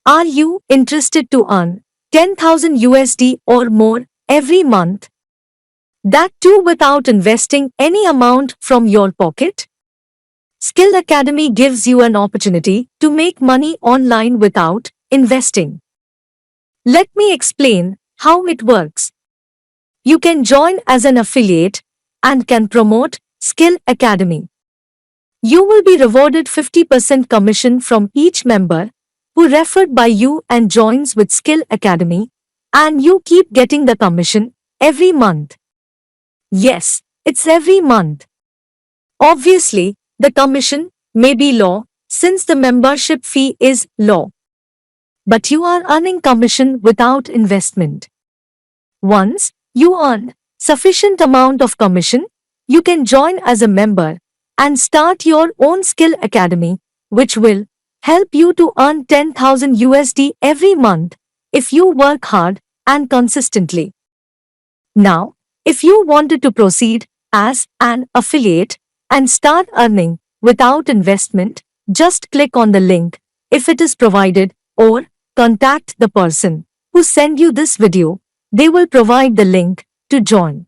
Are you interested to earn 10,000 USD or more every month? That too without investing any amount from your pocket? Skill Academy gives you an opportunity to make money online without investing. Let me explain how it works. You can join as an affiliate and can promote Skill Academy. You will be rewarded 50% commission from each member who referred by you and joins with Skill Academy, and you keep getting the commission every month. Yes, it's every month. Obviously, the commission may be low since the membership fee is low. But you are earning commission without investment. Once you earn sufficient amount of commission, you can join as a member and start your own skill academy, which will help you to earn 10,000 USD every month if you work hard and consistently. Now, if you wanted to proceed as an affiliate and start earning without investment, just click on the link if it is provided or contact the person who sent you this video. They will provide the link to join.